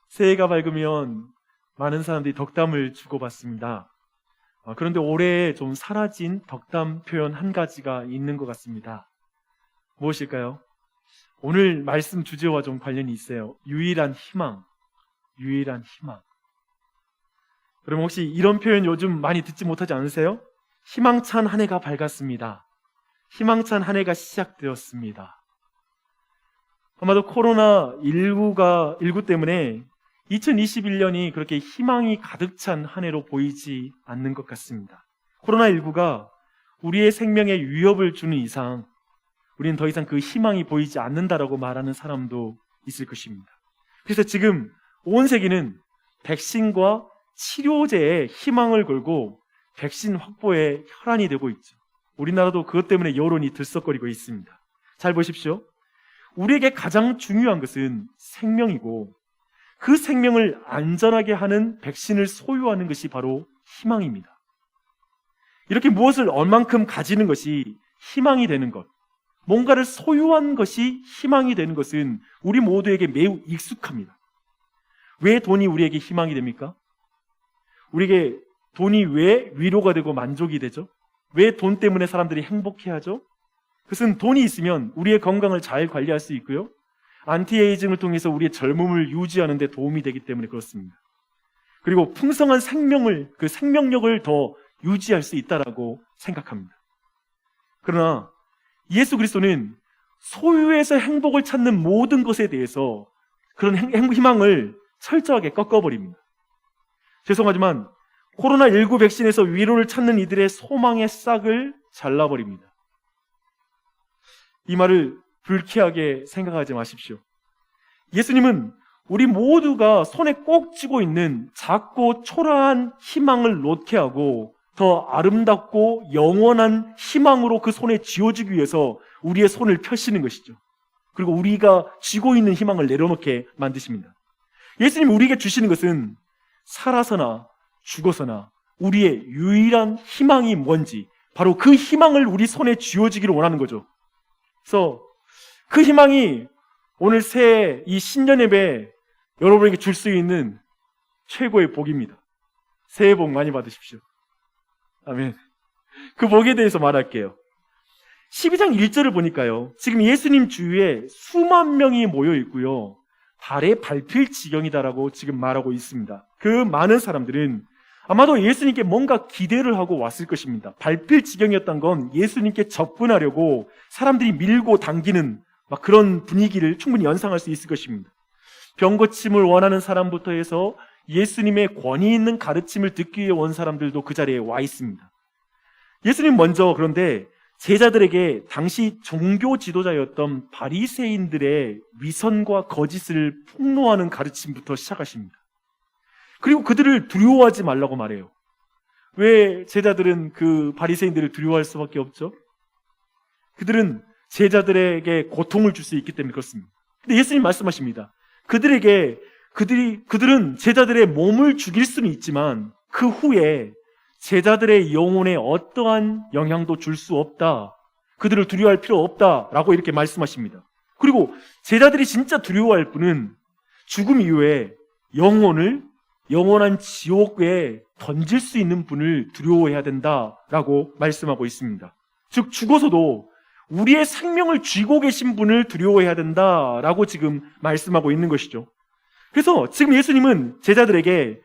새해가 밝으면 많은 사람들이 덕담을 주고받습니다. 그런데 올해 좀 사라진 덕담 표현 한 가지가 있는 것 같습니다. 무엇일까요? 오늘 말씀 주제와 좀 관련이 있어요. 유일한 희망. 유일한 희망. 여러분 혹시 이런 표현 요즘 많이 듣지 못하지 않으세요? 희망찬 한 해가 밝았습니다. 희망찬 한 해가 시작되었습니다. 아마도 코로나19 때문에 2021년이 그렇게 희망이 가득 찬 한 해로 보이지 않는 것 같습니다. 코로나19가 우리의 생명에 위협을 주는 이상 우리는 더 이상 그 희망이 보이지 않는다라고 말하는 사람도 있을 것입니다. 그래서 지금 온 세계는 백신과 치료제에 희망을 걸고 백신 확보에 혈안이 되고 있죠. 우리나라도 그것 때문에 여론이 들썩거리고 있습니다. 잘 보십시오. 우리에게 가장 중요한 것은 생명이고 그 생명을 안전하게 하는 백신을 소유하는 것이 바로 희망입니다. 이렇게 무엇을 얼만큼 가지는 것이 희망이 되는 것, 뭔가를 소유한 것이 희망이 되는 것은 우리 모두에게 매우 익숙합니다. 왜 돈이 우리에게 희망이 됩니까? 우리에게 돈이 왜 위로가 되고 만족이 되죠? 왜 돈 때문에 사람들이 행복해하죠? 그것은 돈이 있으면 우리의 건강을 잘 관리할 수 있고요, 안티에이징을 통해서 우리의 젊음을 유지하는 데 도움이 되기 때문에 그렇습니다. 그리고 풍성한 그 생명력을 더 유지할 수 있다라고 생각합니다. 그러나 예수 그리스도는 소유에서 행복을 찾는 모든 것에 대해서 그런 희망을 철저하게 꺾어버립니다. 죄송하지만 코로나19 백신에서 위로를 찾는 이들의 소망의 싹을 잘라버립니다. 이 말을 불쾌하게 생각하지 마십시오. 예수님은 우리 모두가 손에 꼭 쥐고 있는 작고 초라한 희망을 놓게 하고 더 아름답고 영원한 희망으로 그 손에 쥐어주기 위해서 우리의 손을 펴시는 것이죠. 그리고 우리가 쥐고 있는 희망을 내려놓게 만드십니다. 예수님이 우리에게 주시는 것은 살아서나 죽어서나 우리의 유일한 희망이 뭔지, 바로 그 희망을 우리 손에 쥐어주기를 원하는 거죠. 그래서 그 희망이 오늘 새해 이 신년 예배 여러분에게 줄 수 있는 최고의 복입니다. 새해 복 많이 받으십시오. 아멘. 그 복에 대해서 말할게요. 12장 1절을 보니까요, 지금 예수님 주위에 수만 명이 모여 있고요, 발에 밟힐 지경이다라고 지금 말하고 있습니다. 그 많은 사람들은 아마도 예수님께 뭔가 기대를 하고 왔을 것입니다. 밟힐 지경이었던 건 예수님께 접근하려고 사람들이 밀고 당기는 막 그런 분위기를 충분히 연상할 수 있을 것입니다. 병 고침을 원하는 사람부터 해서 예수님의 권위 있는 가르침을 듣기 위해 온 사람들도 그 자리에 와 있습니다. 예수님 먼저 그런데 제자들에게 당시 종교 지도자였던 바리새인들의 위선과 거짓을 폭로하는 가르침부터 시작하십니다. 그리고 그들을 두려워하지 말라고 말해요. 왜 제자들은 그 바리새인들을 두려워할 수밖에 없죠? 그들은 제자들에게 고통을 줄 수 있기 때문에 그렇습니다. 근데 예수님 말씀하십니다. 그들은 제자들의 몸을 죽일 수는 있지만 그 후에 제자들의 영혼에 어떠한 영향도 줄 수 없다. 그들을 두려워할 필요 없다라고 이렇게 말씀하십니다. 그리고 제자들이 진짜 두려워할 분은 죽음 이후에 영원한 지옥에 던질 수 있는 분을 두려워해야 된다라고 말씀하고 있습니다. 즉 죽어서도 우리의 생명을 쥐고 계신 분을 두려워해야 된다라고 지금 말씀하고 있는 것이죠. 그래서 지금 예수님은 제자들에게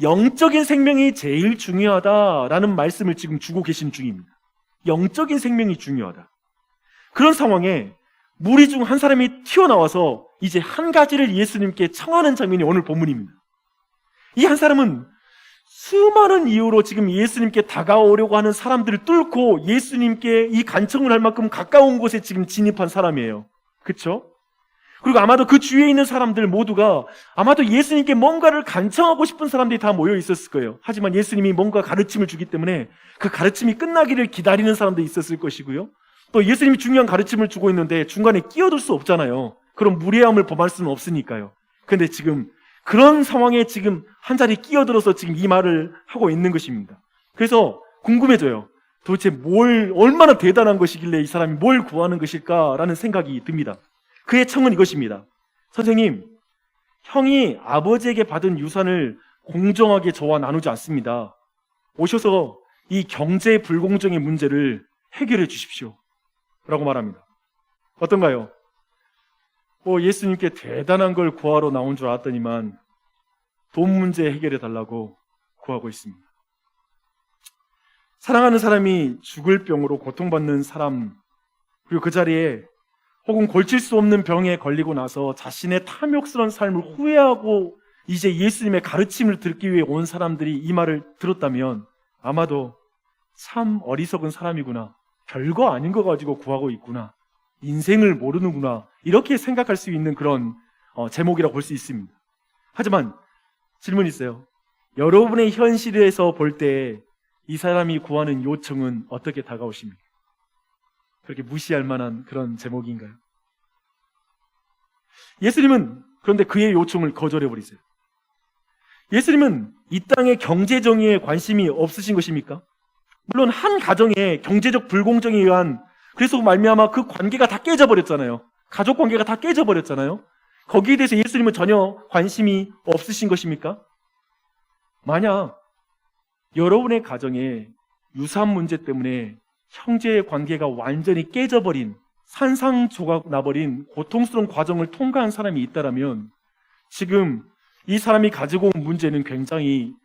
영적인 생명이 제일 중요하다라는 말씀을 지금 주고 계신 중입니다. 영적인 생명이 중요하다. 그런 상황에 무리 중 한 사람이 튀어나와서 이제 한 가지를 예수님께 청하는 장면이 오늘 본문입니다. 이 한 사람은 수많은 이유로 지금 예수님께 다가오려고 하는 사람들을 뚫고 예수님께 이 간청을 할 만큼 가까운 곳에 지금 진입한 사람이에요. 그렇죠? 그리고 아마도 그 주위에 있는 사람들 모두가 아마도 예수님께 뭔가를 간청하고 싶은 사람들이 다 모여 있었을 거예요. 하지만 예수님이 뭔가 가르침을 주기 때문에 그 가르침이 끝나기를 기다리는 사람들이 있었을 것이고요. 또 예수님이 중요한 가르침을 주고 있는데 중간에 끼어들 수 없잖아요. 그럼 무례함을 범할 수는 없으니까요. 근데 지금 그런 상황에 지금 한 자리 끼어들어서 지금 이 말을 하고 있는 것입니다. 그래서 궁금해져요. 도대체 얼마나 대단한 것이길래 이 사람이 뭘 구하는 것일까라는 생각이 듭니다. 그의 청은 이것입니다. 선생님, 형이 아버지에게 받은 유산을 공정하게 저와 나누지 않습니다. 오셔서 이 경제 불공정의 문제를 해결해 주십시오. 라고 말합니다. 어떤가요? 예수님께 대단한 걸 구하러 나온 줄 알았더니만 돈 문제 해결해 달라고 구하고 있습니다. 사랑하는 사람이 죽을 병으로 고통받는 사람, 그리고 그 자리에 혹은 고칠 수 없는 병에 걸리고 나서 자신의 탐욕스러운 삶을 후회하고 이제 예수님의 가르침을 듣기 위해 온 사람들이 이 말을 들었다면 아마도 참 어리석은 사람이구나, 별거 아닌 거 가지고 구하고 있구나, 인생을 모르는구나, 이렇게 생각할 수 있는 그런 제목이라고 볼 수 있습니다. 하지만 질문이 있어요. 여러분의 현실에서 볼 때 이 사람이 구하는 요청은 어떻게 다가오십니까? 그렇게 무시할 만한 그런 제목인가요? 예수님은 그런데 그의 요청을 거절해버리세요. 예수님은 이 땅의 경제 정의에 관심이 없으신 것입니까? 물론 한 가정의 경제적 불공정에 의한, 그래서 말미암아 그 관계가 다 깨져버렸잖아요. 가족 관계가 다 깨져버렸잖아요. 거기에 대해서 예수님은 전혀 관심이 없으신 것입니까? 만약 여러분의 가정에 유산 문제 때문에 형제의 관계가 완전히 깨져버린, 산산조각 나버린 고통스러운 과정을 통과한 사람이 있다면 지금 이 사람이 가지고 온 문제는 굉장히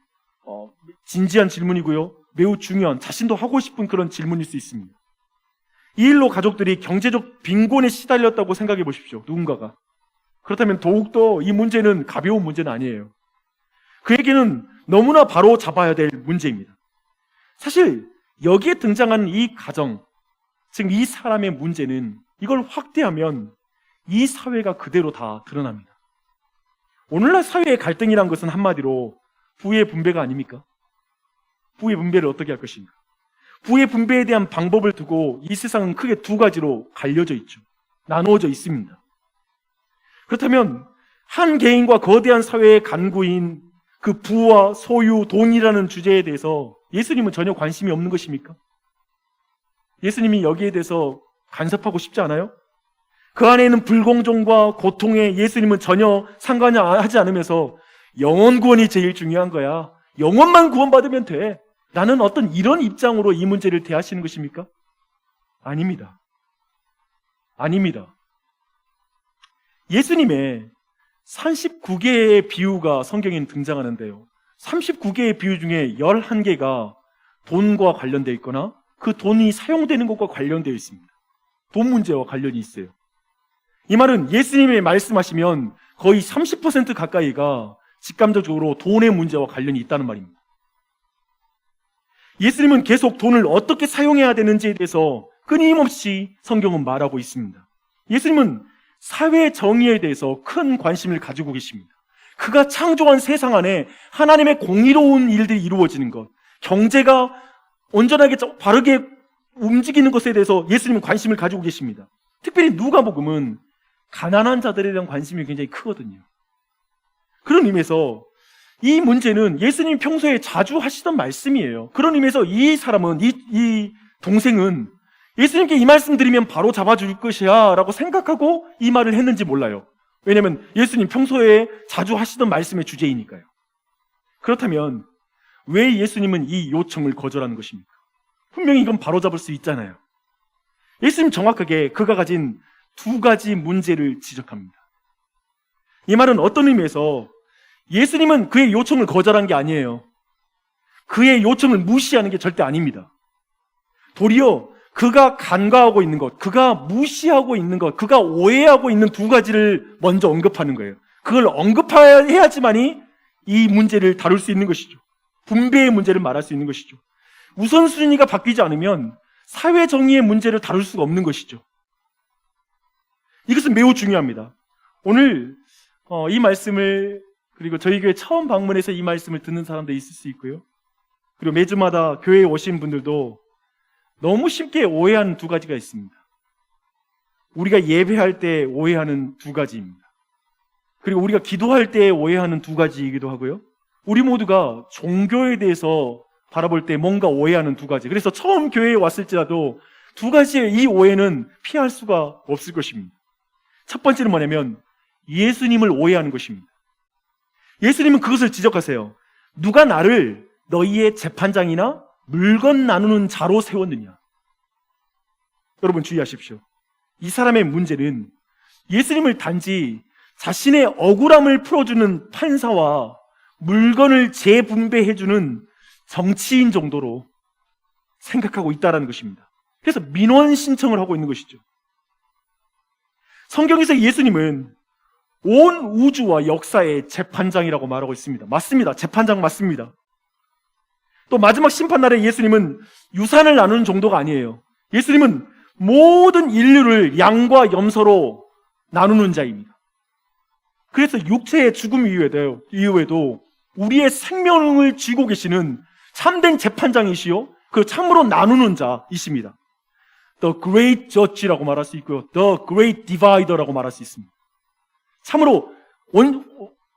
진지한 질문이고요, 매우 중요한, 자신도 하고 싶은 그런 질문일 수 있습니다. 이 일로 가족들이 경제적 빈곤에 시달렸다고 생각해 보십시오. 누군가가. 그렇다면 더욱더 이 문제는 가벼운 문제는 아니에요. 그에게는 너무나 바로 잡아야 될 문제입니다. 사실 여기에 등장한 이 가정, 즉 이 사람의 문제는, 이걸 확대하면 이 사회가 그대로 다 드러납니다. 오늘날 사회의 갈등이란 것은 한마디로 부의 분배가 아닙니까? 부의 분배를 어떻게 할 것인가? 부의 분배에 대한 방법을 두고 이 세상은 크게 두 가지로 갈려져 있죠. 나누어져 있습니다. 그렇다면 한 개인과 거대한 사회의 간구인 그 부와 소유, 돈이라는 주제에 대해서 예수님은 전혀 관심이 없는 것입니까? 예수님이 여기에 대해서 간섭하고 싶지 않아요? 그 안에 있는 불공정과 고통에 예수님은 전혀 상관하지 않으면서 영혼 구원이 제일 중요한 거야, 영혼만 구원받으면 돼, 나는 어떤 이런 입장으로 이 문제를 대하시는 것입니까? 아닙니다. 아닙니다. 예수님의 39개의 비유가 성경에 등장하는데요, 39개의 비유 중에 11개가 돈과 관련되어 있거나 그 돈이 사용되는 것과 관련되어 있습니다. 돈 문제와 관련이 있어요. 이 말은 예수님이 말씀하시면 거의 30% 가까이가 직감적으로 돈의 문제와 관련이 있다는 말입니다. 예수님은 계속 돈을 어떻게 사용해야 되는지에 대해서 끊임없이 성경은 말하고 있습니다. 예수님은 사회 정의에 대해서 큰 관심을 가지고 계십니다. 그가 창조한 세상 안에 하나님의 공의로운 일들이 이루어지는 것, 경제가 온전하게 바르게 움직이는 것에 대해서 예수님은 관심을 가지고 계십니다. 특별히 누가복음은 가난한 자들에 대한 관심이 굉장히 크거든요. 그런 의미에서 이 문제는 예수님이 평소에 자주 하시던 말씀이에요. 그런 의미에서 이 사람은, 이 동생은 예수님께 이 말씀 드리면 바로 잡아줄 것이야 라고 생각하고 이 말을 했는지 몰라요. 왜냐하면 예수님 평소에 자주 하시던 말씀의 주제이니까요. 그렇다면 왜 예수님은 이 요청을 거절하는 것입니까? 분명히 이건 바로 잡을 수 있잖아요. 예수님 정확하게 그가 가진 두 가지 문제를 지적합니다. 이 말은 어떤 의미에서 예수님은 그의 요청을 거절한 게 아니에요. 그의 요청을 무시하는 게 절대 아닙니다. 도리어 그가 간과하고 있는 것, 그가 무시하고 있는 것, 그가 오해하고 있는 두 가지를 먼저 언급하는 거예요. 그걸 언급해야지만이 이 문제를 다룰 수 있는 것이죠. 분배의 문제를 말할 수 있는 것이죠. 우선순위가 바뀌지 않으면 사회 정의의 문제를 다룰 수가 없는 것이죠. 이것은 매우 중요합니다. 오늘 이 말씀을, 그리고 저희 교회 처음 방문해서 이 말씀을 듣는 사람도 있을 수 있고요, 그리고 매주마다 교회에 오신 분들도 너무 쉽게 오해하는 두 가지가 있습니다. 우리가 예배할 때 오해하는 두 가지입니다. 그리고 우리가 기도할 때 오해하는 두 가지이기도 하고요, 우리 모두가 종교에 대해서 바라볼 때 뭔가 오해하는 두 가지. 그래서 처음 교회에 왔을지라도 두 가지의 이 오해는 피할 수가 없을 것입니다. 첫 번째는 뭐냐면 예수님을 오해하는 것입니다. 예수님은 그것을 지적하세요. 누가 나를 너희의 재판장이나 물건 나누는 자로 세웠느냐? 여러분 주의하십시오. 이 사람의 문제는 예수님을 단지 자신의 억울함을 풀어주는 판사와 물건을 재분배해주는 정치인 정도로 생각하고 있다는 것입니다. 그래서 민원 신청을 하고 있는 것이죠. 성경에서 예수님은 온 우주와 역사의 재판장이라고 말하고 있습니다. 맞습니다. 재판장 맞습니다. 또 마지막 심판날에 예수님은 유산을 나누는 정도가 아니에요. 예수님은 모든 인류를 양과 염소로 나누는 자입니다. 그래서 육체의 죽음 이후에도 우리의 생명을 쥐고 계시는 참된 재판장이시요 그 참으로 나누는 자이십니다. The Great Judge라고 말할 수 있고요. The Great Divider라고 말할 수 있습니다. 참으로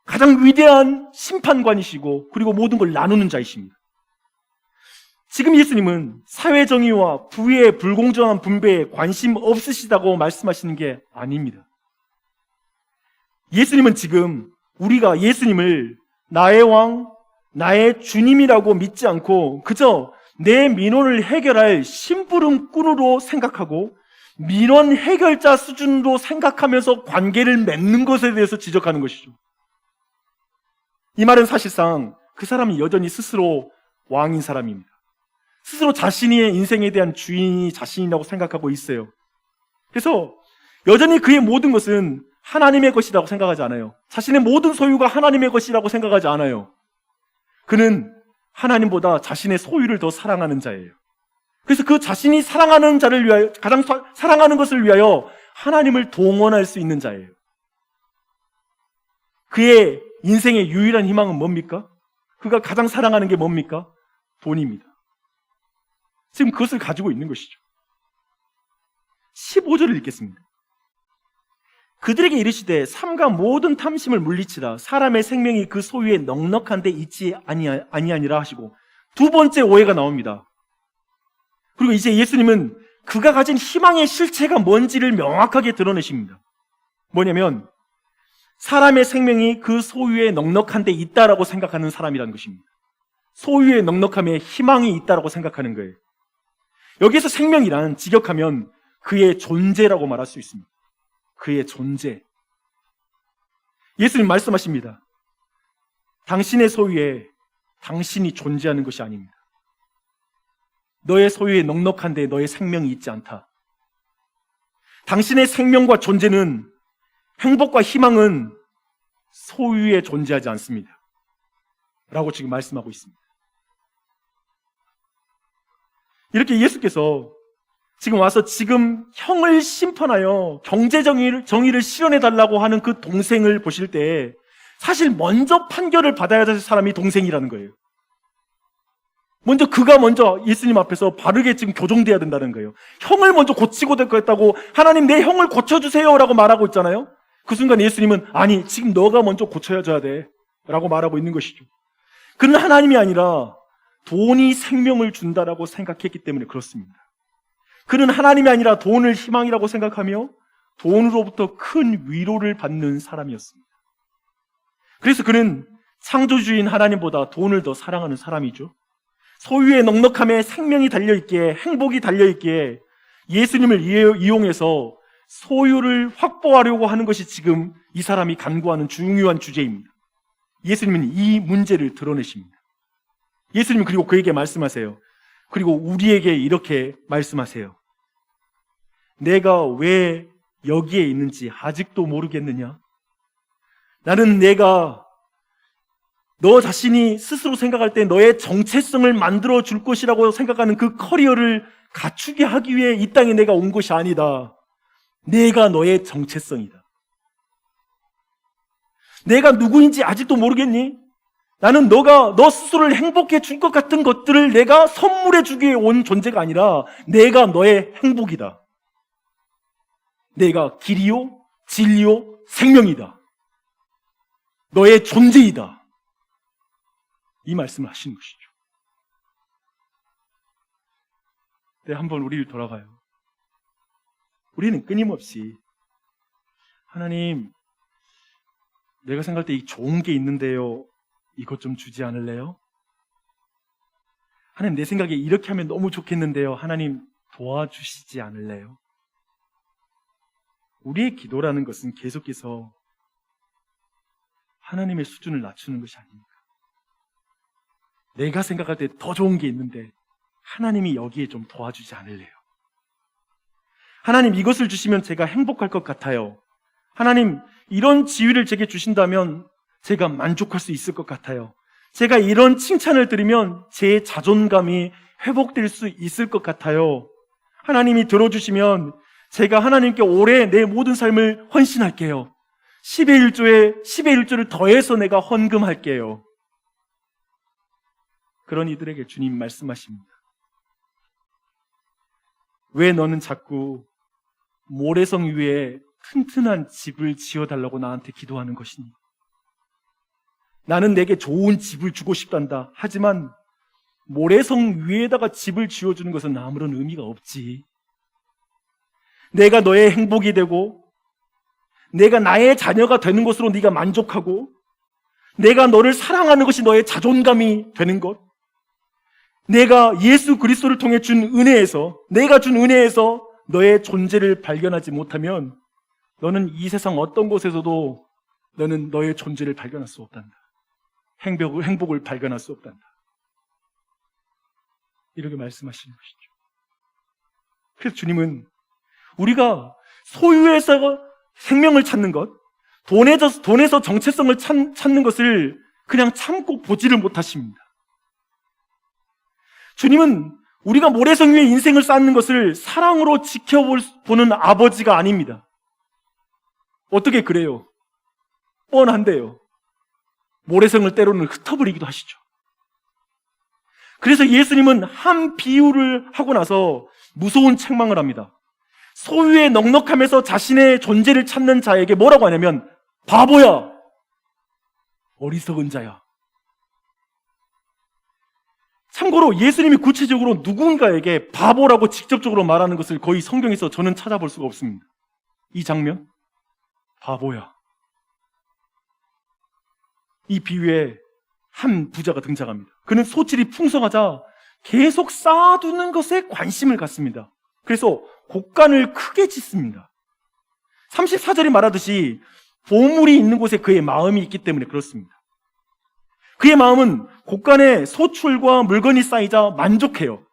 가장 위대한 심판관이시고 그리고 모든 걸 나누는 자이십니다. 지금 예수님은 사회정의와 부의 불공정한 분배에 관심 없으시다고 말씀하시는 게 아닙니다. 예수님은 지금 우리가 예수님을 나의 왕, 나의 주님이라고 믿지 않고 그저 내 민원을 해결할 심부름꾼으로 생각하고 민원 해결자 수준으로 생각하면서 관계를 맺는 것에 대해서 지적하는 것이죠. 이 말은 사실상 그 사람이 여전히 스스로 왕인 사람입니다. 스스로 자신의 인생에 대한 주인이 자신이라고 생각하고 있어요. 그래서 여전히 그의 모든 것은 하나님의 것이라고 생각하지 않아요. 자신의 모든 소유가 하나님의 것이라고 생각하지 않아요. 그는 하나님보다 자신의 소유를 더 사랑하는 자예요. 그래서 그 자신이 사랑하는 자를 위하여, 가장 사랑하는 것을 위하여 하나님을 동원할 수 있는 자예요. 그의 인생의 유일한 희망은 뭡니까? 그가 가장 사랑하는 게 뭡니까? 돈입니다. 지금 그것을 가지고 있는 것이죠. 15절을 읽겠습니다. 그들에게 이르시되 삼가 모든 탐심을 물리치라. 사람의 생명이 그 소유에 넉넉한 데 있지 아니하니라 하시고 두 번째 오해가 나옵니다. 그리고 이제 예수님은 그가 가진 희망의 실체가 뭔지를 명확하게 드러내십니다. 뭐냐면 사람의 생명이 그 소유에 넉넉한 데 있다라고 생각하는 사람이라는 것입니다. 소유의 넉넉함에 희망이 있다라고 생각하는 거예요. 여기에서 생명이란 직역하면 그의 존재라고 말할 수 있습니다. 그의 존재. 예수님 말씀하십니다. 당신의 소유에 당신이 존재하는 것이 아닙니다. 너의 소유에 넉넉한데 너의 생명이 있지 않다. 당신의 생명과 존재는, 행복과 희망은 소유에 존재하지 않습니다. 라고 지금 말씀하고 있습니다. 이렇게 예수께서 지금 와서 지금 형을 심판하여 경제정의를 실현해달라고 하는 그 동생을 보실 때 사실 먼저 판결을 받아야 될 사람이 동생이라는 거예요. 그가 먼저 예수님 앞에서 바르게 지금 교정돼야 된다는 거예요. 형을 먼저 고치고 됐다고 하나님 내 형을 고쳐주세요 라고 말하고 있잖아요. 그 순간 예수님은 아니 지금 너가 먼저 고쳐줘야 돼 라고 말하고 있는 것이죠. 그는 하나님이 아니라 돈이 생명을 준다라고 생각했기 때문에 그렇습니다. 그는 하나님이 아니라 돈을 희망이라고 생각하며 돈으로부터 큰 위로를 받는 사람이었습니다. 그래서 그는 창조주인 하나님보다 돈을 더 사랑하는 사람이죠. 소유의 넉넉함에 생명이 달려있기에, 행복이 달려있기에 예수님을 이용해서 소유를 확보하려고 하는 것이 지금 이 사람이 간구하는 중요한 주제입니다. 예수님은 이 문제를 드러내십니다. 예수님은 그리고 그에게 말씀하세요. 그리고 우리에게 이렇게 말씀하세요. 내가 왜 여기에 있는지 아직도 모르겠느냐? 나는 내가 너 자신이 스스로 생각할 때 너의 정체성을 만들어 줄 것이라고 생각하는 그 커리어를 갖추게 하기 위해 이 땅에 내가 온 것이 아니다. 내가 너의 정체성이다. 내가 누구인지 아직도 모르겠니? 나는 너 스스로를 행복해 줄 것 같은 것들을 내가 선물해 주기 위해 온 존재가 아니라 내가 너의 행복이다. 내가 길이요, 진리요, 생명이다. 너의 존재이다. 이 말씀을 하시는 것이죠. 때 한번 우리를 돌아봐요. 우리는 끊임없이 하나님, 내가 생각할 때 이 좋은 게 있는데요, 이것 좀 주지 않을래요? 하나님, 내 생각에 이렇게 하면 너무 좋겠는데요, 하나님 도와주시지 않을래요? 우리의 기도라는 것은 계속해서 하나님의 수준을 낮추는 것이 아닙니까? 내가 생각할 때 더 좋은 게 있는데 하나님이 여기에 좀 도와주지 않을래요? 하나님, 이것을 주시면 제가 행복할 것 같아요. 하나님, 이런 지위를 제게 주신다면 제가 만족할 수 있을 것 같아요. 제가 이런 칭찬을 들으면 제 자존감이 회복될 수 있을 것 같아요. 하나님이 들어주시면 제가 하나님께 올해 내 모든 삶을 헌신할게요. 10의 1조를 더해서 내가 헌금할게요. 그런 이들에게 주님 말씀하십니다. 왜 너는 자꾸 모래성 위에 튼튼한 집을 지어달라고 나한테 기도하는 것이니? 나는 내게 좋은 집을 주고 싶단다. 하지만 모래성 위에다가 집을 지어주는 것은 아무런 의미가 없지. 내가 너의 행복이 되고 내가 나의 자녀가 되는 것으로 네가 만족하고 내가 너를 사랑하는 것이 너의 자존감이 되는 것, 내가 예수 그리스도를 통해 준 은혜에서, 내가 준 은혜에서 너의 존재를 발견하지 못하면 너는 이 세상 어떤 곳에서도 너는 너의 존재를 발견할 수 없단다. 행복을 발견할 수 없단다. 이렇게 말씀하시는 것이죠. 그래서 주님은 우리가 소유에서 생명을 찾는 것, 돈에서 정체성을 찾는 것을 그냥 참고 보지를 못하십니다. 주님은 우리가 모래성 위에 인생을 쌓는 것을 사랑으로 지켜보는 아버지가 아닙니다. 어떻게 그래요? 뻔한데요. 모래성을 때로는 흩어버리기도 하시죠. 그래서 예수님은 한 비유를 하고 나서 무서운 책망을 합니다. 소유의 넉넉함에서 자신의 존재를 찾는 자에게 뭐라고 하냐면 바보야, 어리석은 자야. 참고로 예수님이 구체적으로 누군가에게 바보라고 직접적으로 말하는 것을 거의 성경에서 저는 찾아볼 수가 없습니다. 이 장면, 바보야. 이 비유에 한 부자가 등장합니다. 그는 소질이 풍성하자 계속 쌓아두는 것에 관심을 갖습니다. 그래서 곡간을 크게 짓습니다. 34절이 말하듯이 보물이 있는 곳에 그의 마음이 있기 때문에 그렇습니다. 그의 마음은 곡간에 소출과 물건이 쌓이자 만족해요.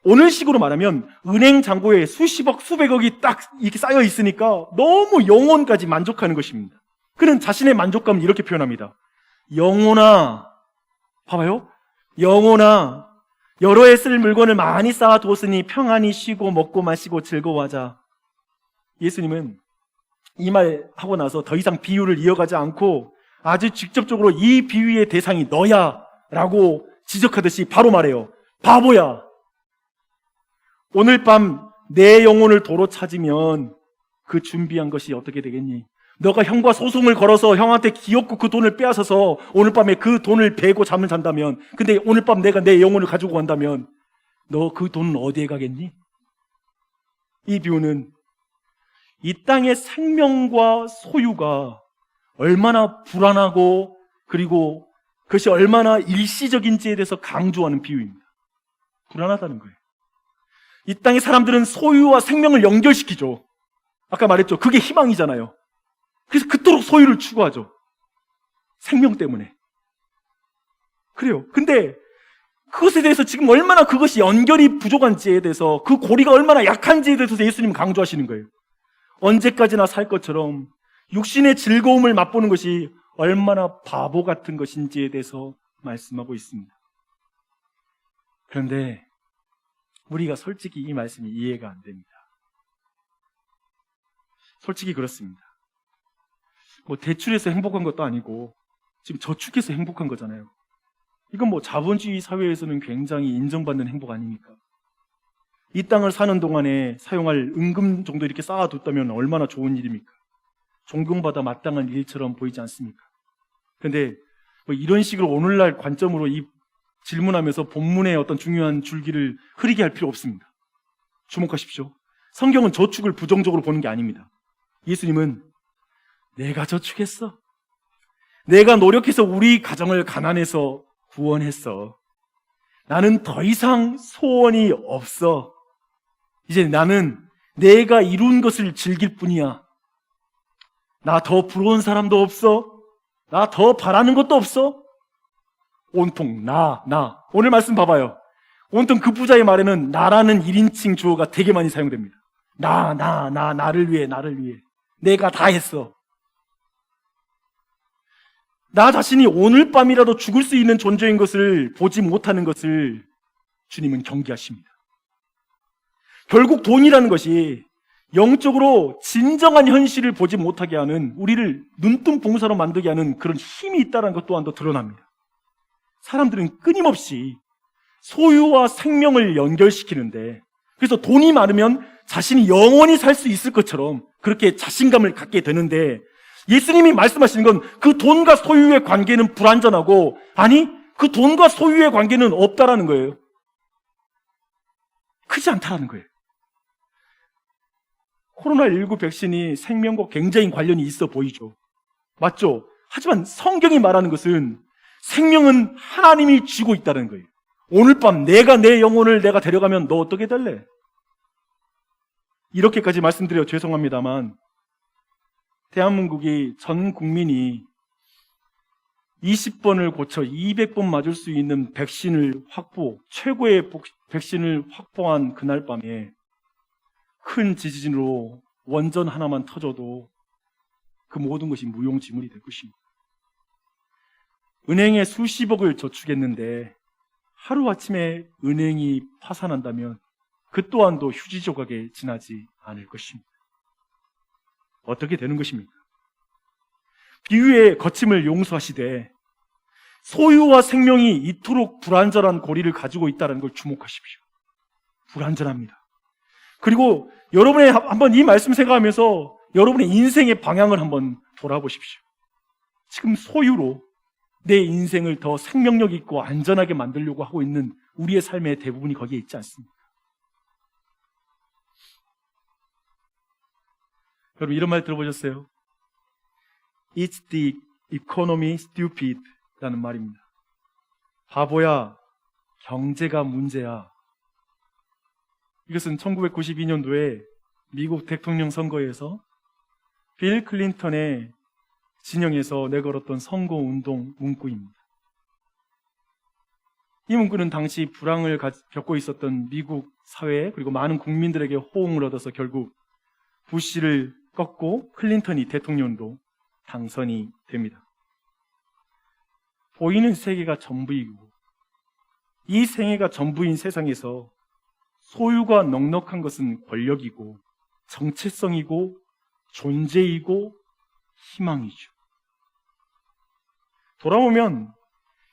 오늘식으로 말하면 은행 잔고에 수십억, 수백억이 딱 이렇게 쌓여 있으니까 너무 영혼까지 만족하는 것입니다. 그는 자신의 만족감을 이렇게 표현합니다. 영혼아, 봐봐요. 영혼아, 여러 해 쓸 물건을 많이 쌓아두었으니 평안히 쉬고 먹고 마시고 즐거워하자. 예수님은 이 말 하고 나서 더 이상 비유를 이어가지 않고 아주 직접적으로 이 비유의 대상이 너야 라고 지적하듯이 바로 말해요. 바보야, 오늘 밤 내 영혼을 도로 찾으면 그 준비한 것이 어떻게 되겠니? 너가 형과 소송을 걸어서 형한테 기업고 그 돈을 빼앗아서 오늘 밤에 그 돈을 베고 잠을 잔다면, 근데 오늘 밤 내가 내 영혼을 가지고 간다면 너 그 돈은 어디에 가겠니? 이 비유는 이 땅의 생명과 소유가 얼마나 불안하고 그리고 그것이 얼마나 일시적인지에 대해서 강조하는 비유입니다. 불안하다는 거예요. 이 땅의 사람들은 소유와 생명을 연결시키죠. 아까 말했죠. 그게 희망이잖아요. 그래서 그토록 소유를 추구하죠. 생명 때문에. 그래요. 근데 그것에 대해서 지금 얼마나 그것이 연결이 부족한지에 대해서, 그 고리가 얼마나 약한지에 대해서 예수님은 강조하시는 거예요. 언제까지나 살 것처럼 육신의 즐거움을 맛보는 것이 얼마나 바보 같은 것인지에 대해서 말씀하고 있습니다. 그런데 우리가 솔직히 이 말씀이 이해가 안 됩니다. 솔직히 그렇습니다. 뭐 대출해서 행복한 것도 아니고 지금 저축해서 행복한 거잖아요. 이건 뭐 자본주의 사회에서는 굉장히 인정받는 행복 아닙니까? 이 땅을 사는 동안에 사용할 은금 정도 이렇게 쌓아뒀다면 얼마나 좋은 일입니까? 존경받아 마땅한 일처럼 보이지 않습니까? 그런데 뭐 이런 식으로 오늘날 관점으로 이 질문하면서 본문의 어떤 중요한 줄기를 흐리게 할 필요 없습니다. 주목하십시오. 성경은 저축을 부정적으로 보는 게 아닙니다. 예수님은 내가 저축했어. 내가 노력해서 우리 가정을 가난해서 구원했어. 나는 더 이상 소원이 없어. 이제 나는 내가 이룬 것을 즐길 뿐이야. 나 더 부러운 사람도 없어. 나 더 바라는 것도 없어. 온통 나. 오늘 말씀 봐봐요. 온통 그 부자의 말에는 나라는 1인칭 주어가 되게 많이 사용됩니다. 나를 위해. 내가 다 했어. 나 자신이 오늘 밤이라도 죽을 수 있는 존재인 것을 보지 못하는 것을 주님은 경계하십니다. 결국 돈이라는 것이 영적으로 진정한 현실을 보지 못하게 하는, 우리를 눈뜬봉사로 만들게 하는 그런 힘이 있다는 것 또한 더 드러납니다. 사람들은 끊임없이 소유와 생명을 연결시키는데, 그래서 돈이 많으면 자신이 영원히 살 수 있을 것처럼 그렇게 자신감을 갖게 되는데, 예수님이 말씀하시는 건 그 돈과 소유의 관계는 불완전하고, 아니 그 돈과 소유의 관계는 없다라는 거예요. 크지 않다라는 거예요. 코로나19 백신이 생명과 굉장히 관련이 있어 보이죠. 맞죠? 하지만 성경이 말하는 것은 생명은 하나님이 쥐고 있다는 거예요. 오늘 밤 내가 내 영혼을 내가 데려가면 너 어떻게 될래? 이렇게까지 말씀드려 죄송합니다만, 대한민국이 전 국민이 20번을 고쳐 200번 맞을 수 있는 백신을 최고의 백신을 확보한 그날 밤에 큰 지진으로 원전 하나만 터져도 그 모든 것이 무용지물이 될 것입니다. 은행에 수십억을 저축했는데 하루아침에 은행이 파산한다면 그 또한도 휴지 조각에 지나지 않을 것입니다. 어떻게 되는 것입니까? 비유의 거침을 용서하시되 소유와 생명이 이토록 불완전한 고리를 가지고 있다는 걸 주목하십시오. 불완전합니다. 그리고 여러분의 한번 이 말씀 생각하면서 여러분의 인생의 방향을 한번 돌아보십시오. 지금 소유로 내 인생을 더 생명력 있고 안전하게 만들려고 하고 있는 우리의 삶의 대부분이 거기에 있지 않습니까? 여러분 이런 말 들어보셨어요? It's the economy stupid 라는 말입니다. 바보야, 경제가 문제야. 이것은 1992년도에 미국 대통령 선거에서 빌 클린턴의 진영에서 내걸었던 선거운동 문구입니다. 이 문구는 당시 불황을 겪고 있었던 미국 사회 그리고 많은 국민들에게 호응을 얻어서 결국 부시를 꺾고 클린턴이 대통령으로 당선이 됩니다. 보이는 세계가 전부이고 이 생애가 전부인 세상에서 소유가 넉넉한 것은 권력이고 정체성이고 존재이고 희망이죠. 돌아오면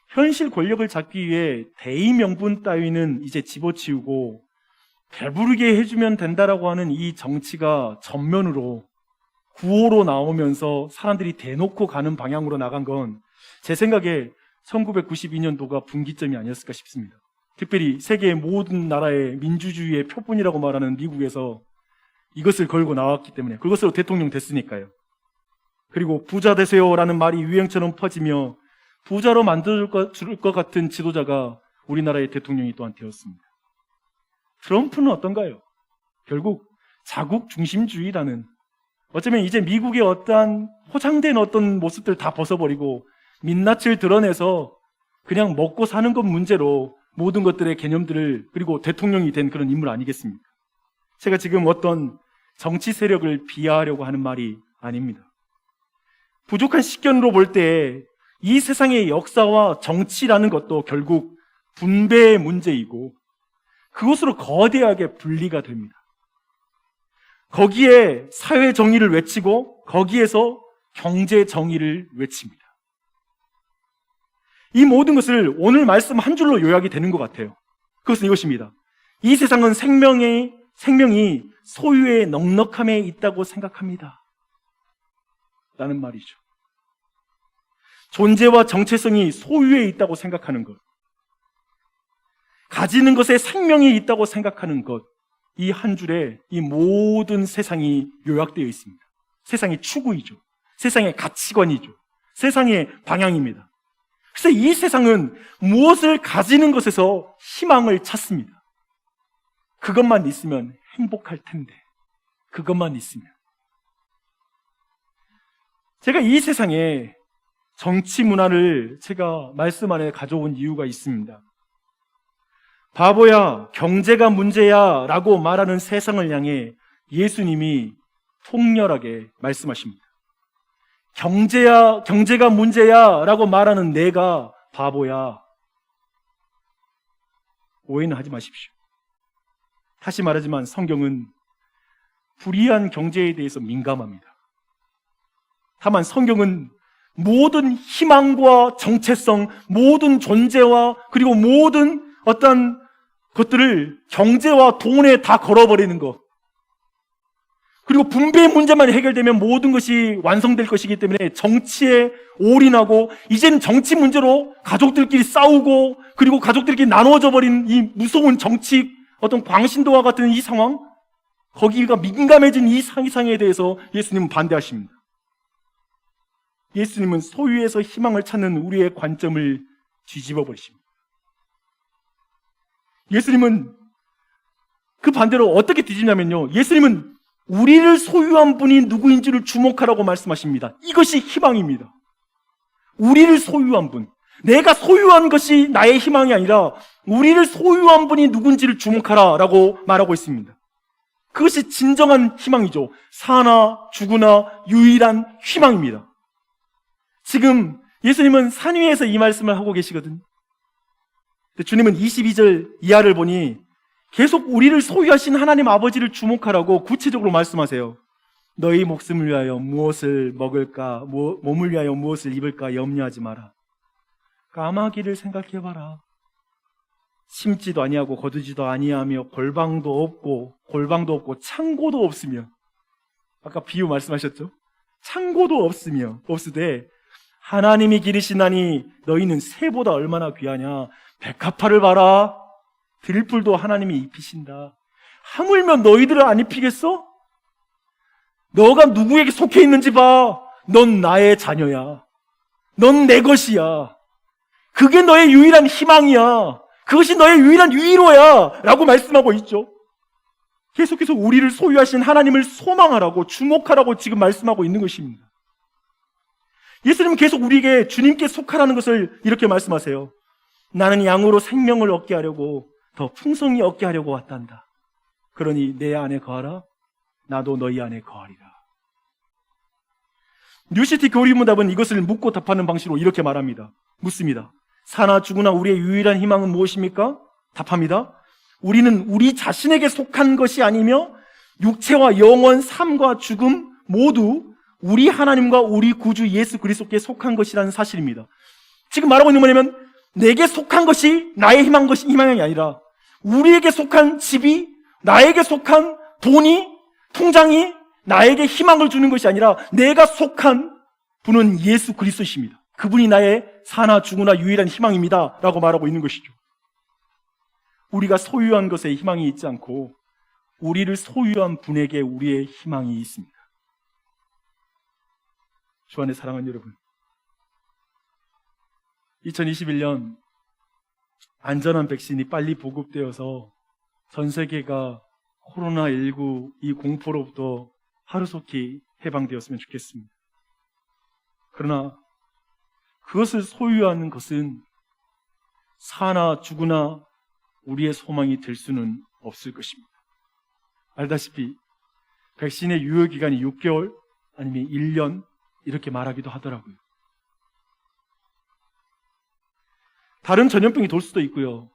현실 권력을 잡기 위해 대의 명분 따위는 이제 집어치우고 배부르게 해주면 된다라고 하는 이 정치가 전면으로 구호로 나오면서 사람들이 대놓고 가는 방향으로 나간 건 제 생각에 1992년도가 분기점이 아니었을까 싶습니다. 특별히 세계의 모든 나라의 민주주의의 표본이라고 말하는 미국에서 이것을 걸고 나왔기 때문에, 그것으로 대통령 됐으니까요. 그리고 부자 되세요라는 말이 유행처럼 퍼지며 부자로 만들 것 같은 지도자가 우리나라의 대통령이 또한 되었습니다. 트럼프는 어떤가요? 결국 자국 중심주의라는, 어쩌면 이제 미국의 어떠한 포장된 어떤 모습들 다 벗어버리고 민낯을 드러내서 그냥 먹고 사는 것 문제로 모든 것들의 개념들을, 그리고 대통령이 된 그런 인물 아니겠습니까? 제가 지금 어떤 정치 세력을 비하하려고 하는 말이 아닙니다. 부족한 식견으로 볼 때 이 세상의 역사와 정치라는 것도 결국 분배의 문제이고 그것으로 거대하게 분리가 됩니다. 거기에 사회 정의를 외치고 거기에서 경제 정의를 외칩니다. 이 모든 것을 오늘 말씀 한 줄로 요약이 되는 것 같아요. 그것은 이것입니다. 이 세상은 생명이 소유의 넉넉함에 있다고 생각합니다. 라는 말이죠. 존재와 정체성이 소유에 있다고 생각하는 것. 가지는 것에 생명이 있다고 생각하는 것, 이 한 줄에 이 모든 세상이 요약되어 있습니다. 세상의 추구이죠. 세상의 가치관이죠. 세상의 방향입니다. 그래서 이 세상은 무엇을 가지는 것에서 희망을 찾습니다. 그것만 있으면 행복할 텐데, 그것만 있으면. 제가 이 세상에 정치 문화를 제가 말씀 안에 가져온 이유가 있습니다. 바보야, 경제가 문제야 라고 말하는 세상을 향해 예수님이 통렬하게 말씀하십니다. 경제가 문제야 라고 말하는 내가 바보야. 오해는 하지 마십시오. 다시 말하지만 성경은 불의한 경제에 대해서 민감합니다. 다만 성경은 모든 희망과 정체성, 모든 존재와 그리고 모든 어떤 것들을 경제와 돈에 다 걸어버리는 것, 그리고 분배의 문제만 해결되면 모든 것이 완성될 것이기 때문에 정치에 올인하고 이제는 정치 문제로 가족들끼리 싸우고 그리고 가족들끼리 나누어져 버린 이 무서운 정치 어떤 광신도와 같은 이 상황, 거기가 민감해진 이 상상에 대해서 예수님은 반대하십니다. 예수님은 소유에서 희망을 찾는 우리의 관점을 뒤집어 버리십니다. 예수님은 그 반대로 어떻게 뒤집냐면요, 예수님은 우리를 소유한 분이 누구인지를 주목하라고 말씀하십니다. 이것이 희망입니다. 우리를 소유한 분, 내가 소유한 것이 나의 희망이 아니라 우리를 소유한 분이 누군지를 주목하라 라고 말하고 있습니다. 그것이 진정한 희망이죠. 사나 죽으나 유일한 희망입니다. 지금 예수님은 산 위에서 이 말씀을 하고 계시거든요. 주님은 22절 이하를 보니 계속 우리를 소유하신 하나님 아버지를 주목하라고 구체적으로 말씀하세요. 너희 목숨을 위하여 무엇을 먹을까, 몸을 위하여 무엇을 입을까 염려하지 마라. 까마귀를 생각해봐라. 심지도 아니하고 거두지도 아니하며 골방도 없고 창고도 없으며, 아까 비유 말씀하셨죠? 창고도 없으되 하나님이 기르시나니 너희는 새보다 얼마나 귀하냐. 백합화를 봐라. 들풀도 하나님이 입히신다. 하물며 너희들을 안 입히겠어? 너가 누구에게 속해 있는지 봐. 넌 나의 자녀야. 넌 내 것이야. 그게 너의 유일한 희망이야. 그것이 너의 유일한 위로야 라고 말씀하고 있죠. 계속해서 우리를 소유하신 하나님을 소망하라고, 주목하라고 지금 말씀하고 있는 것입니다. 예수님은 계속 우리에게 주님께 속하라는 것을 이렇게 말씀하세요. 나는 양으로 생명을 얻게 하려고, 더 풍성히 얻게 하려고 왔단다. 그러니 내 안에 거하라. 나도 너희 안에 거하리라. 뉴시티 교리문답은 이것을 묻고 답하는 방식으로 이렇게 말합니다. 묻습니다. 사나 죽으나 우리의 유일한 희망은 무엇입니까? 답합니다. 우리는 우리 자신에게 속한 것이 아니며 육체와 영원, 삶과 죽음 모두 우리 하나님과 우리 구주 예수 그리스도께 속한 것이라는 사실입니다. 지금 말하고 있는 뭐냐면 내게 속한 것이 나의 희망이 아니라 우리에게 속한 집이, 나에게 속한 돈이, 통장이 나에게 희망을 주는 것이 아니라 내가 속한 분은 예수 그리스도십니다. 그분이 나의 사나 죽으나 유일한 희망입니다 라고 말하고 있는 것이죠. 우리가 소유한 것에 희망이 있지 않고 우리를 소유한 분에게 우리의 희망이 있습니다. 주 안에 사랑하는 여러분, 2021년 안전한 백신이 빨리 보급되어서 전 세계가 코로나19 이 공포로부터 하루속히 해방되었으면 좋겠습니다. 그러나 그것을 소유하는 것은 사나 죽으나 우리의 소망이 될 수는 없을 것입니다. 알다시피 백신의 유효기간이 6개월 아니면 1년 이렇게 말하기도 하더라고요. 다른 전염병이 돌 수도 있고요.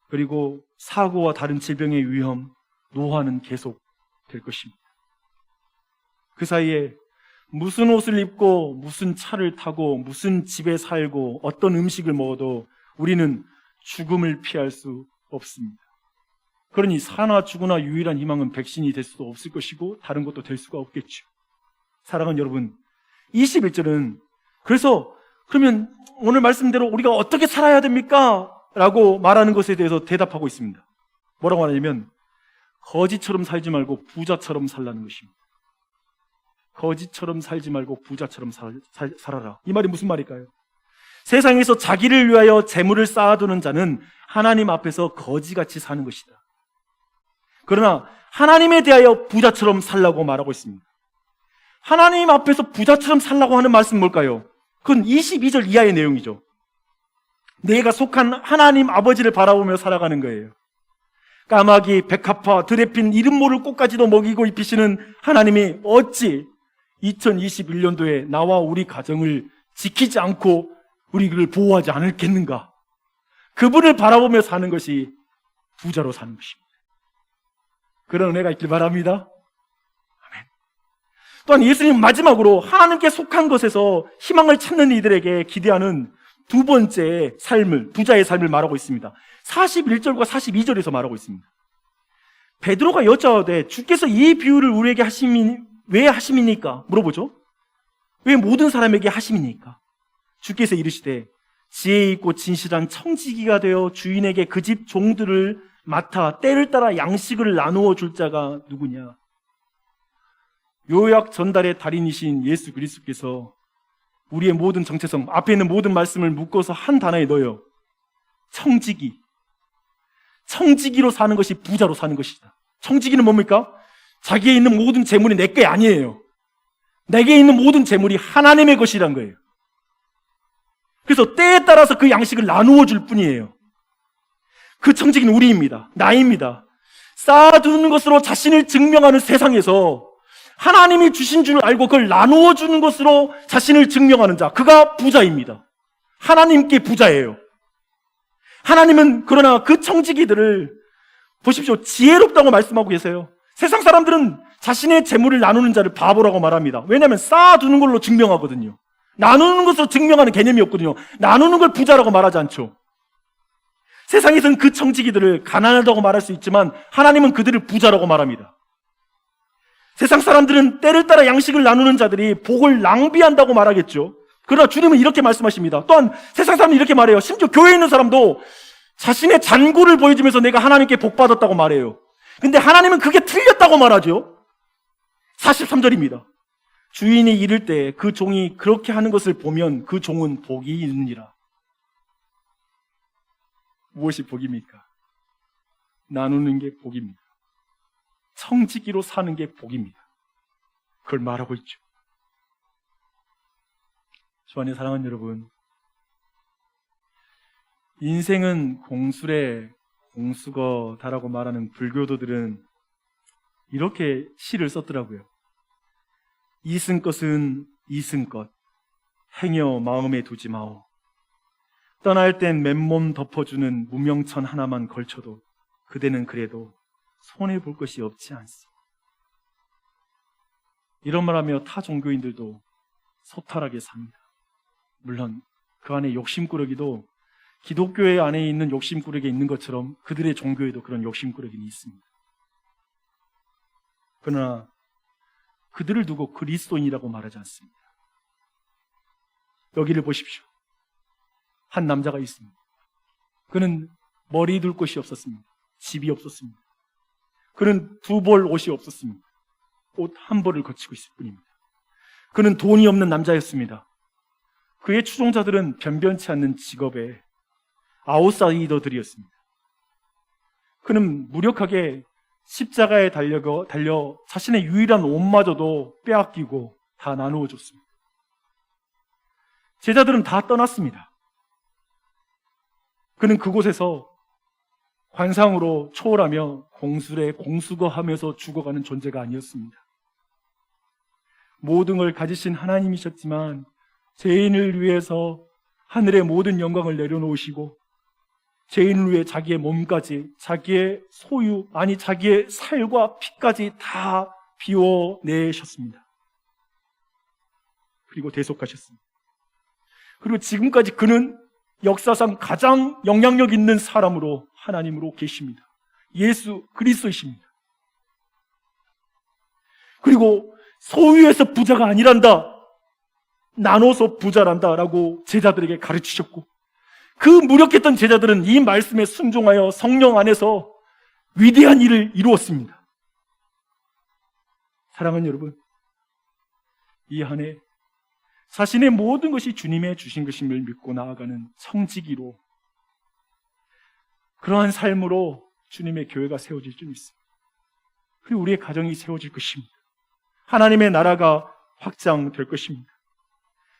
그리고 사고와 다른 질병의 위험, 노화는 계속 될 것입니다. 그 사이에 무슨 옷을 입고 무슨 차를 타고 무슨 집에 살고 어떤 음식을 먹어도 우리는 죽음을 피할 수 없습니다. 그러니 사나 죽으나 유일한 희망은 백신이 될 수도 없을 것이고 다른 것도 될 수가 없겠죠. 사랑하는 여러분, 21절은 그래서 그러면 오늘 말씀대로 우리가 어떻게 살아야 됩니까? 라고 말하는 것에 대해서 대답하고 있습니다. 뭐라고 하냐면 거지처럼 살지 말고 부자처럼 살라는 것입니다. 거지처럼 살지 말고 부자처럼 살아라. 이 말이 무슨 말일까요? 세상에서 자기를 위하여 재물을 쌓아두는 자는 하나님 앞에서 거지같이 사는 것이다. 그러나 하나님에 대하여 부자처럼 살라고 말하고 있습니다. 하나님 앞에서 부자처럼 살라고 하는 말씀은 뭘까요? 그건 22절 이하의 내용이죠. 내가 속한 하나님 아버지를 바라보며 살아가는 거예요. 까마귀, 백합화, 드레핀, 이름 모를 꽃까지도 먹이고 입히시는 하나님이 어찌 2021년도에 나와 우리 가정을 지키지 않고 우리를 보호하지 않을겠는가? 그분을 바라보며 사는 것이 부자로 사는 것입니다. 그런 은혜가 있길 바랍니다. 아멘. 또한 예수님 마지막으로 하나님께 속한 것에서 희망을 찾는 이들에게 기대하는 두 번째 삶을, 부자의 삶을 말하고 있습니다. 41절과 42절에서 말하고 있습니다. 베드로가 여짜오되 주께서 이 비유를 우리에게 왜 하심입니까? 물어보죠. 왜 모든 사람에게 하심입니까? 주께서 이르시되 지혜 있고 진실한 청지기가 되어 주인에게 그 집 종들을 맡아 때를 따라 양식을 나누어 줄 자가 누구냐? 요약 전달의 달인이신 예수 그리스도께서 우리의 모든 정체성, 앞에 있는 모든 말씀을 묶어서 한 단어에 넣어요. 청지기. 청지기로 사는 것이 부자로 사는 것이다. 청지기는 뭡니까? 자기에 있는 모든 재물이 내 게 아니에요. 내게 있는 모든 재물이 하나님의 것이란 거예요. 그래서 때에 따라서 그 양식을 나누어 줄 뿐이에요. 그 청지기는 우리입니다. 나입니다. 쌓아두는 것으로 자신을 증명하는 세상에서 하나님이 주신 줄 알고 그걸 나누어 주는 것으로 자신을 증명하는 자, 그가 부자입니다. 하나님께 부자예요. 하나님은 그러나 그 청지기들을 보십시오. 지혜롭다고 말씀하고 계세요. 세상 사람들은 자신의 재물을 나누는 자를 바보라고 말합니다. 왜냐하면 쌓아두는 걸로 증명하거든요. 나누는 것으로 증명하는 개념이 없거든요. 나누는 걸 부자라고 말하지 않죠. 세상에서는 그 청지기들을 가난하다고 말할 수 있지만 하나님은 그들을 부자라고 말합니다. 세상 사람들은 때를 따라 양식을 나누는 자들이 복을 낭비한다고 말하겠죠. 그러나 주님은 이렇게 말씀하십니다. 또한 세상 사람은 이렇게 말해요. 심지어 교회에 있는 사람도 자신의 잔고를 보여주면서 내가 하나님께 복 받았다고 말해요. 근데 하나님은 그게 틀렸다고 말하죠. 43절입니다. 주인이 이를 때 그 종이 그렇게 하는 것을 보면 그 종은 복이 있느니라. 무엇이 복입니까? 나누는 게 복입니다. 청지기로 사는 게 복입니다. 그걸 말하고 있죠. 주 안에 사랑하는 여러분, 인생은 공수래 공수거다라고 말하는 불교도들은 이렇게 시를 썼더라고요. 이승것은 이승것, 행여 마음에 두지 마오. 떠날 땐 맨몸 덮어주는 무명천 하나만 걸쳐도 그대는 그래도 손해볼 것이 없지 않소. 이런 말하며 타 종교인들도 소탈하게 삽니다. 물론 그 안에 욕심꾸러기도 기독교회 안에 있는 욕심꾸러기 있는 것처럼 그들의 종교에도 그런 욕심꾸러기는 있습니다. 그러나 그들을 두고 그리스도인이라고 말하지 않습니다. 여기를 보십시오. 한 남자가 있습니다. 그는 머리 둘 곳이 없었습니다. 집이 없었습니다. 그는 두 벌 옷이 없었습니다. 옷 한 벌을 거치고 있을 뿐입니다. 그는 돈이 없는 남자였습니다. 그의 추종자들은 변변치 않는 직업의 아웃사이더들이었습니다. 그는 무력하게 십자가에 달려 자신의 유일한 옷마저도 빼앗기고 다 나누어 줬습니다. 제자들은 다 떠났습니다. 그는 그곳에서 관상으로 초월하며 공수래 공수거하면서 죽어가는 존재가 아니었습니다. 모든 걸 가지신 하나님이셨지만 죄인을 위해서 하늘의 모든 영광을 내려놓으시고 죄인을 위해 자기의 몸까지, 자기의 소유, 아니 자기의 살과 피까지 다 비워내셨습니다. 그리고 대속하셨습니다. 그리고 지금까지 그는 역사상 가장 영향력 있는 사람으로 하나님으로 계십니다. 예수 그리스도이십니다. 그리고 소유에서 부자가 아니란다, 나눠서 부자란다 라고 제자들에게 가르치셨고, 그 무력했던 제자들은 이 말씀에 순종하여 성령 안에서 위대한 일을 이루었습니다. 사랑하는 여러분, 이 한 해 자신의 모든 것이 주님의 주신 것임을 믿고 나아가는 청지기로, 그러한 삶으로 주님의 교회가 세워질 줄 믿습니다. 그리고 우리의 가정이 세워질 것입니다. 하나님의 나라가 확장될 것입니다.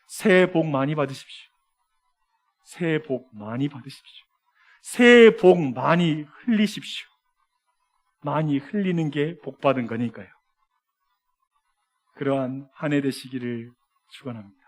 새해 복 많이 받으십시오. 새해 복 많이 받으십시오. 새해 복 많이 흘리십시오. 많이 흘리는 게 복 받은 거니까요. 그러한 한 해 되시기를 축원합니다.